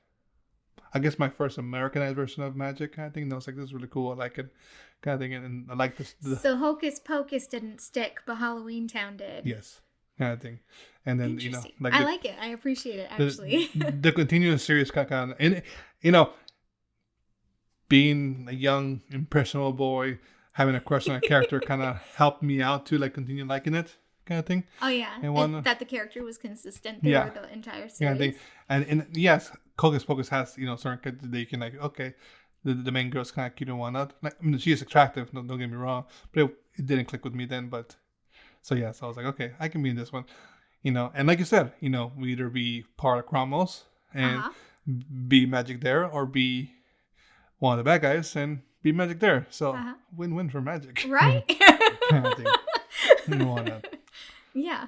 I guess my first Americanized version of magic kind of thing. And I was like, this is really cool. I like it, kind of thing. And I like this. So Hocus Pocus didn't stick, but Halloween Town did. Yes, kind of thing. And then like I like it. I appreciate it actually. The continuous series kind of, and being a young impressionable boy, having a crush on a character kind of helped me out to like continue liking it, kind of thing. Oh yeah, and that the character was consistent through the entire series. Kind of thing. And yes, Hocus Pocus has certain characters that you can like, okay, the main girl's kind of cute and whatnot. Like, I mean, she is attractive. Don't get me wrong, but it didn't click with me then. But so I was like, okay, I can be in this one. And like you said, we either be part of Cromwell's and be magic there, or be one of the bad guys and be magic there. So win-win for magic. Right? Yeah.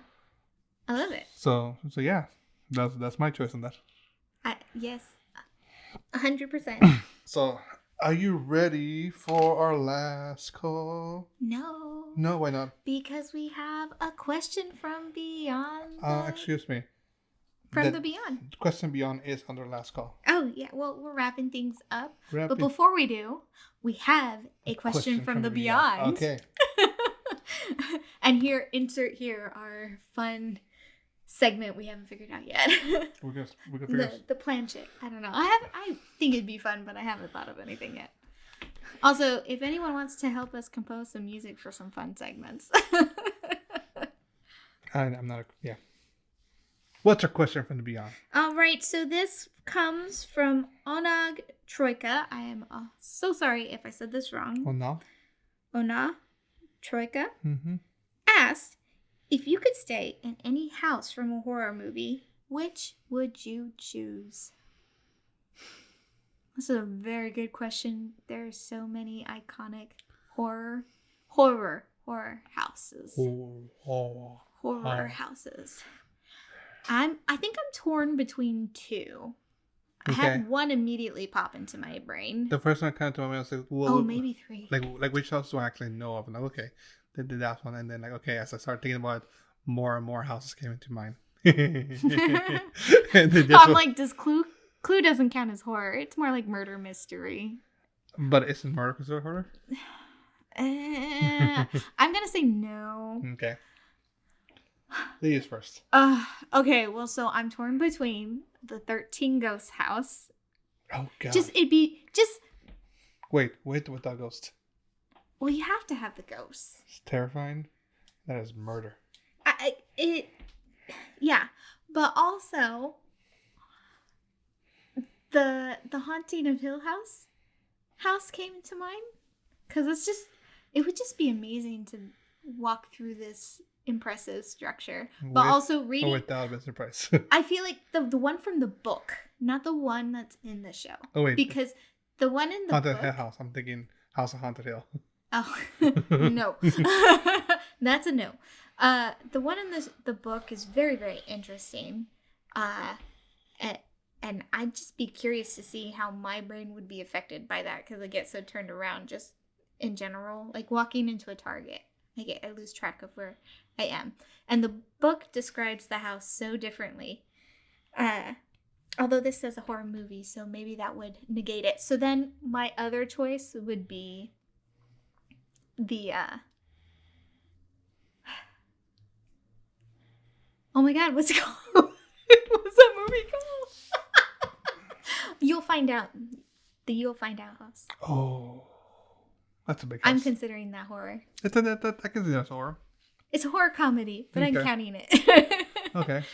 I love it. So yeah, that's my choice on that. Yes, 100%. So, are you ready for our last call? No. No, why not? Because we have a question from beyond. Excuse me. From the beyond. Question beyond is on our last call. Oh yeah. Well, we're wrapping things up. But before we do, we have a question from the beyond. Okay. And insert here our fun segment we haven't figured out yet. we're gonna figure the planchette. I don't know. I think it'd be fun, but I haven't thought of anything yet. Also, if anyone wants to help us compose some music for some fun segments. I'm not. Yeah. What's our question from the beyond? All right. So this comes from Onag Troika. I am so sorry if I said this wrong. Onag Troika asked, if you could stay in any house from a horror movie, which would you choose? This is a very good question. There are so many iconic horror houses. Horror houses. I think I'm torn between two. I had one immediately pop into my brain. The first one kind of told me, I was like, well, maybe three. Like which house do I actually know of? And like, okay, they did that one, and then like, okay, as I started thinking about it, more and more houses came into mind. I'm like, does Clue doesn't count as horror? It's more like murder mystery. But isn't murder considered horror? I'm gonna say no. Okay. Ladies first. Okay. Well, so I'm torn between the 13 Ghosts house. Oh God. Wait with that ghost. Well, you have to have the ghosts. It's terrifying. That is murder. Yeah, but also the Haunting of Hill House came to mind, because it would just be amazing to walk through this impressive structure, but also reading without Mr. Price. I feel like the one from the book, not the one that's in the show. Oh wait, because the one in the Haunted book, Hill House. I'm thinking House of Haunted Hill. Oh no, that's a no. The one in the book is very, very interesting, and I'd just be curious to see how my brain would be affected by that, because I get so turned around just in general, like walking into a Target. I lose track of where I am. And the book describes the house so differently. Although this says a horror movie, so maybe that would negate it. So then my other choice would be the oh my God, what's it called? What's that movie called? You'll Find Out. The You'll Find Out house. Oh. That's a big house. I'm considering that horror. I consider that horror. It's a horror comedy, but I'm counting it. Okay.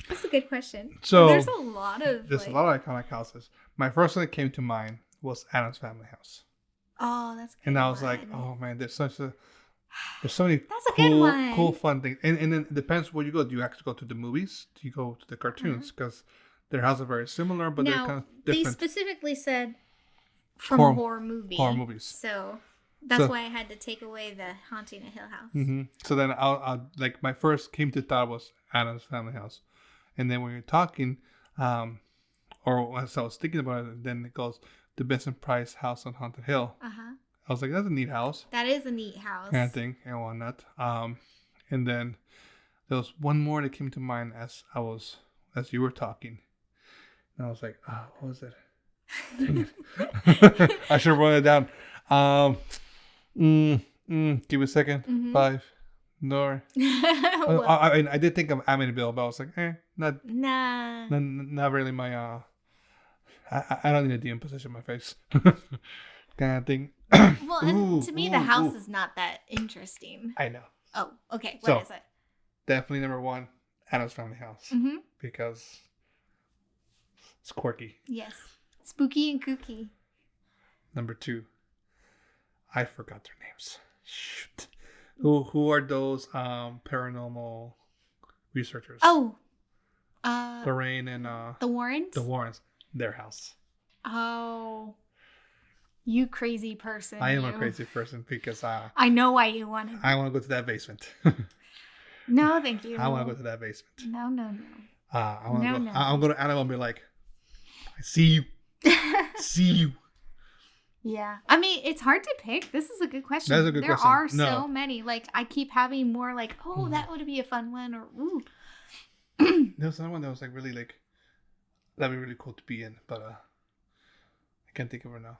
That's a good question. So there's a lot of iconic houses. My first one that came to mind was Addams Family House. Oh, that's good. And I was like, oh man, there's so many cool fun things. And then it depends where you go. Do you actually go to the movies? Do you go to the cartoons? Because their houses are very similar, but they're kind of different. They specifically said from a horror movie. Horror movies. So that's why I had to take away the Haunting of Hill House. Mm-hmm. So then I'll like my first came to thought was Addams Family House. And then when you're talking, or as I was thinking about it, then it goes the Vincent Price House on Haunted Hill. Uh-huh. I was like, that's a neat house. That is a neat house. Kind of thing, and whatnot. And then there was one more that came to mind as you were talking. And I was like, what was it? Dang it. I should have wrote it down. Give me a second. Mm-hmm. 5. No. Well, I did think of Amityville, but I was like, not really my. I don't need a demon possession in my face. Kind of thing. Well, and to me, the house is not that interesting. I know. Oh, okay. What is it? Definitely number 1, Adam's Family House. Mm-hmm. Because it's quirky. Yes. Spooky and kooky. Number 2, I forgot their names. Shoot. Who are those paranormal researchers? Oh. Lorraine and the Warrens? The Warrens. Their house. Oh. You crazy person. I am a crazy person because I know why you want to. I want to go to that basement. No, thank you. I want to go to that basement. No. I want to go. I'm going to Adam and be like, I see you. See you. Yeah. I mean, it's hard to pick. This is a good question. That's a good question. There are so many. Like, I keep having more like, oh, that would be a fun one. Or, ooh. There was another one that was like really like, that'd be really cool to be in. But I can't think of it now.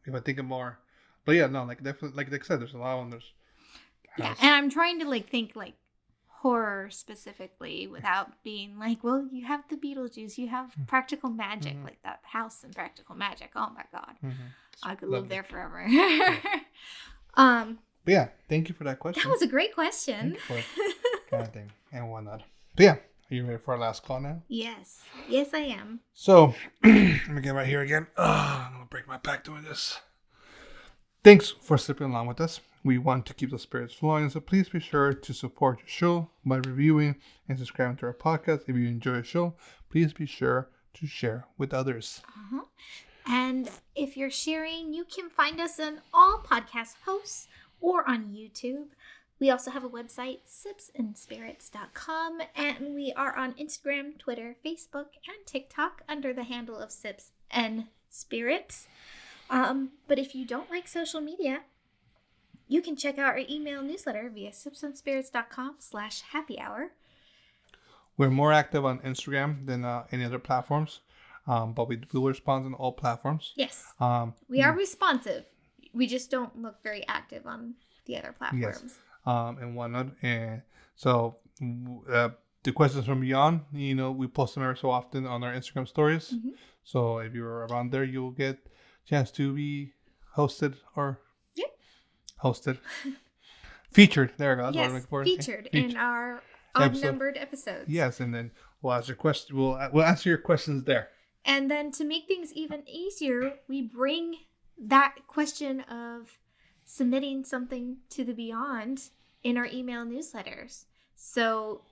If I think of more. But yeah, no, like definitely, like I said, there's a lot of them. Yeah, and I'm trying to like think like horror specifically without being like, well, you have the Beetlejuice, you have Practical Magic, like that house in Practical Magic. Oh my God, I could live there forever. But yeah, thank you for that question. That was a great question. Thank you for kind of thing and whatnot. But yeah, are you ready for our last call now? Yes, I am. So let me get right here again. I'm gonna break my back doing this. Thanks for slipping along with us. We want to keep the spirits flowing, so please be sure to support your show by reviewing and subscribing to our podcast. If you enjoy the show, please be sure to share with others. And if you're sharing, you can find us on all podcast hosts or on YouTube. We also have a website, sipsandspirits.com, and we are on Instagram, Twitter, Facebook, and TikTok under the handle of Sips and Spirits. But if you don't like social media, you can check out our email newsletter via sipsandspirits.com/happyhour. We're more active on Instagram than any other platforms, but we will respond on all platforms. Yes, we are responsive. We just don't look very active on the other platforms. Yes, and whatnot. And so the questions from beyond, we post them every so often on our Instagram stories. So if you're around there, you'll get a chance to be hosted or featured. There we go. That's what I'm looking for. Featured in our odd-numbered episodes. Yes, and then we'll ask your question. We'll answer your questions there. And then to make things even easier, we bring that question of submitting something to the beyond in our email newsletters. So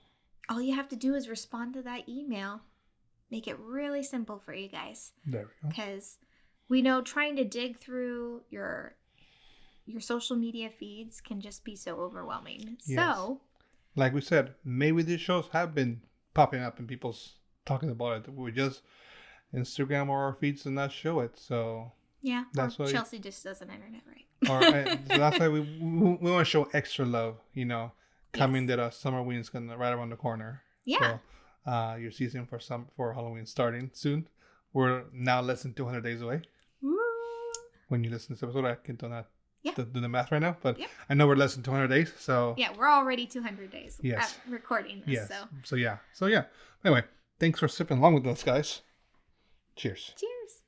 all you have to do is respond to that email. Make it really simple for you guys. There we go. Because we know trying to dig through your social media feeds can just be so overwhelming. Yes. So, like we said, maybe these shows have been popping up and people's talking about it. We just Instagram or our feeds and not show it. So yeah, that's why Chelsea just doesn't internet right. So that's why we want to show extra love. Coming that summer wind's gonna right around the corner. Yeah. So, your season for Halloween starting soon. We're now less than 200 days away. Woo. When you listen to this episode, I can do do the math right now, but I know we're less than 200 days. So yeah, we're already 200 days at recording this. Yes. So yeah. Anyway, thanks for sipping along with us, guys. Cheers. Cheers.